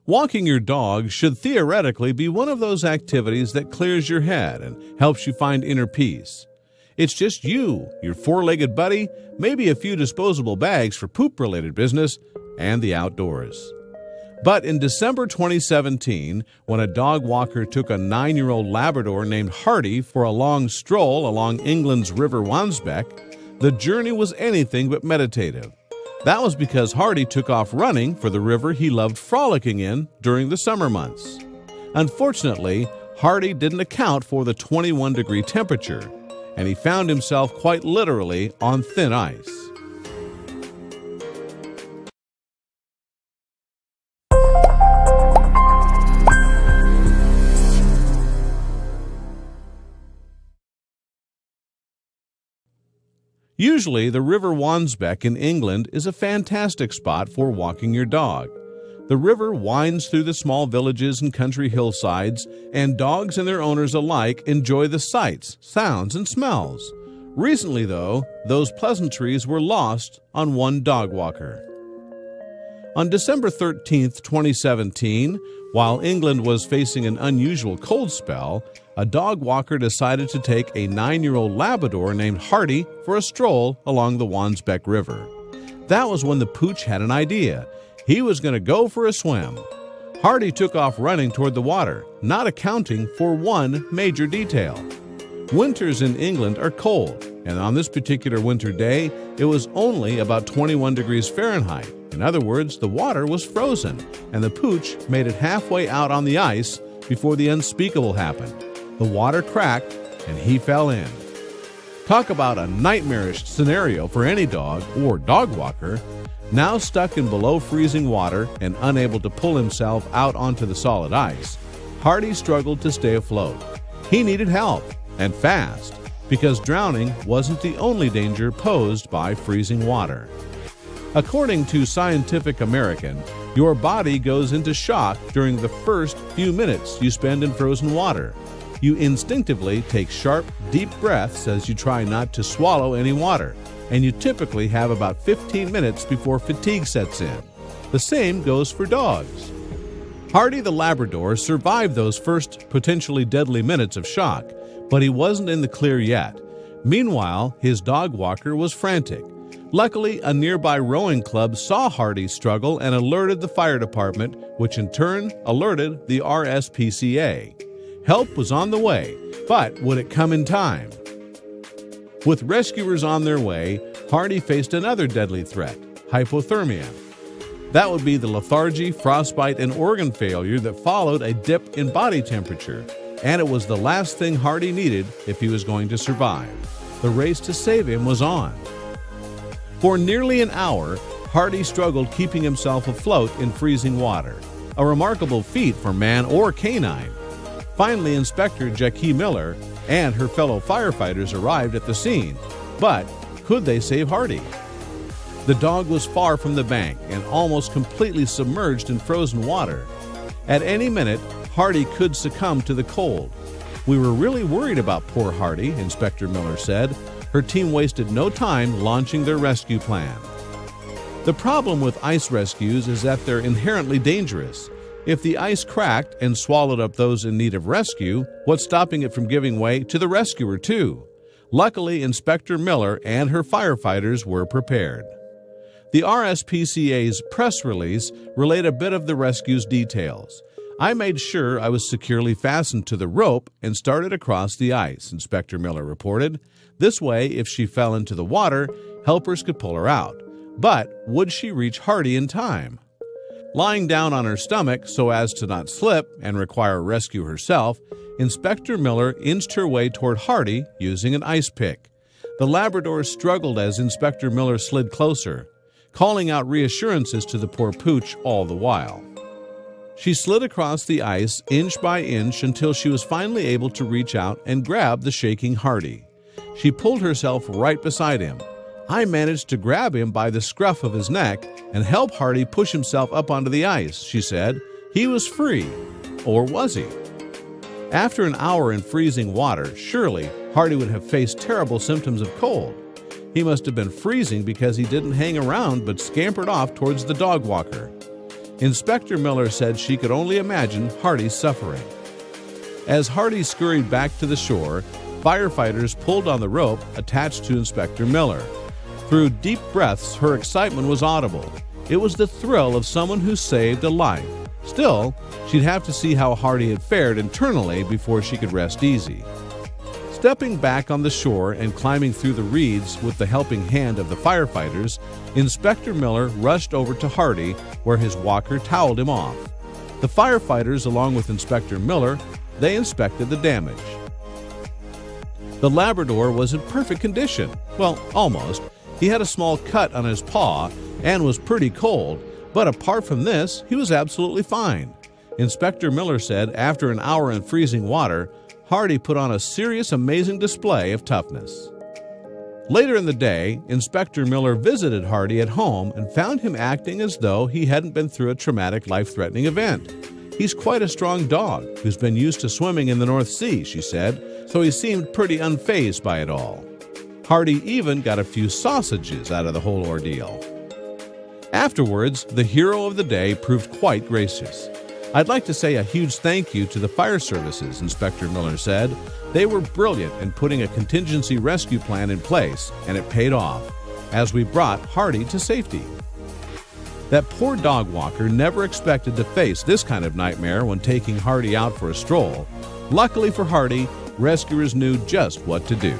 Walking your dog should theoretically be one of those activities that clears your head and helps you find inner peace. It's just you, your four-legged buddy, maybe a few disposable bags for poop-related business, and the outdoors. But in December 2017, when a dog walker took a 9-year-old Labrador named Hardy for a long stroll along England's River Wansbeck, the journey was anything but meditative. That was because Hardy took off running for the river he loved frolicking in during the summer months. Unfortunately, Hardy didn't account for the 21-degree temperature, and he found himself quite literally on thin ice. Usually, the River Wansbeck in England is a fantastic spot for walking your dog. The river winds through the small villages and country hillsides, and dogs and their owners alike enjoy the sights, sounds, and smells. Recently, though, those pleasantries were lost on one dog walker. On December 13, 2017, while England was facing an unusual cold spell, a dog walker decided to take a 9-year-old Labrador named Hardy for a stroll along the Wansbeck River. That was when the pooch had an idea. He was going to go for a swim. Hardy took off running toward the water, not accounting for one major detail. Winters in England are cold, and on this particular winter day, it was only about 21 degrees Fahrenheit. In other words, the water was frozen, and the pooch made it halfway out on the ice before the unspeakable happened. The water cracked, and he fell in. Talk about a nightmarish scenario for any dog or dog walker. Now stuck in below freezing water and unable to pull himself out onto the solid ice, Hardy struggled to stay afloat. He needed help, and fast, because drowning wasn't the only danger posed by freezing water. According to Scientific American, your body goes into shock during the first few minutes you spend in frozen water. You instinctively take sharp, deep breaths as you try not to swallow any water, and you typically have about 15 minutes before fatigue sets in. The same goes for dogs. Hardy the Labrador survived those first potentially deadly minutes of shock, but he wasn't in the clear yet. Meanwhile, his dog walker was frantic. Luckily, a nearby rowing club saw Hardy's struggle and alerted the fire department, which in turn alerted the RSPCA. Help was on the way, but would it come in time? With rescuers on their way, Hardy faced another deadly threat, hypothermia. That would be the lethargy, frostbite, and organ failure that followed a dip in body temperature, and it was the last thing Hardy needed if he was going to survive. The race to save him was on. For nearly an hour, Hardy struggled keeping himself afloat in freezing water, a remarkable feat for man or canine. Finally, Inspector Jackie Miller and her fellow firefighters arrived at the scene. But could they save Hardy? The dog was far from the bank and almost completely submerged in frozen water. At any minute, Hardy could succumb to the cold. We were really worried about poor Hardy, Inspector Miller said. Her team wasted no time launching their rescue plan. The problem with ice rescues is that they're inherently dangerous. If the ice cracked and swallowed up those in need of rescue, what's stopping it from giving way to the rescuer too? Luckily, Inspector Miller and her firefighters were prepared. The RSPCA's press release relayed a bit of the rescue's details. I made sure I was securely fastened to the rope and started across the ice, Inspector Miller reported. This way, if she fell into the water, helpers could pull her out. But would she reach Hardy in time? Lying down on her stomach so as to not slip and require rescue herself, Inspector Miller inched her way toward Hardy using an ice pick. The Labrador struggled as Inspector Miller slid closer, calling out reassurances to the poor pooch all the while. She slid across the ice inch by inch until she was finally able to reach out and grab the shaking Hardy. She pulled herself right beside him. I managed to grab him by the scruff of his neck and help Hardy push himself up onto the ice, she said. He was free. Or was he? After an hour in freezing water, surely Hardy would have faced terrible symptoms of cold. He must have been freezing because he didn't hang around but scampered off towards the dog walker. Inspector Miller said she could only imagine Hardy's suffering. As Hardy scurried back to the shore, firefighters pulled on the rope attached to Inspector Miller. Through deep breaths, her excitement was audible. It was the thrill of someone who saved a life. Still, she'd have to see how Hardy had fared internally before she could rest easy. Stepping back on the shore and climbing through the reeds with the helping hand of the firefighters, Inspector Miller rushed over to Hardy, where his walker toweled him off. The firefighters, along with Inspector Miller, they inspected the damage. The Labrador was in perfect condition. Well, almost. He had a small cut on his paw and was pretty cold, but apart from this, he was absolutely fine. Inspector Miller said after an hour in freezing water, Hardy put on a serious, amazing display of toughness. Later in the day, Inspector Miller visited Hardy at home and found him acting as though he hadn't been through a traumatic, life-threatening event. He's quite a strong dog who's been used to swimming in the North Sea, she said, so he seemed pretty unfazed by it all. Hardy even got a few sausages out of the whole ordeal. Afterwards, the hero of the day proved quite gracious. "I'd like to say a huge thank you to the fire services," Inspector Miller said. "They were brilliant in putting a contingency rescue plan in place, and it paid off, as we brought Hardy to safety." That poor dog walker never expected to face this kind of nightmare when taking Hardy out for a stroll. Luckily for Hardy, rescuers knew just what to do.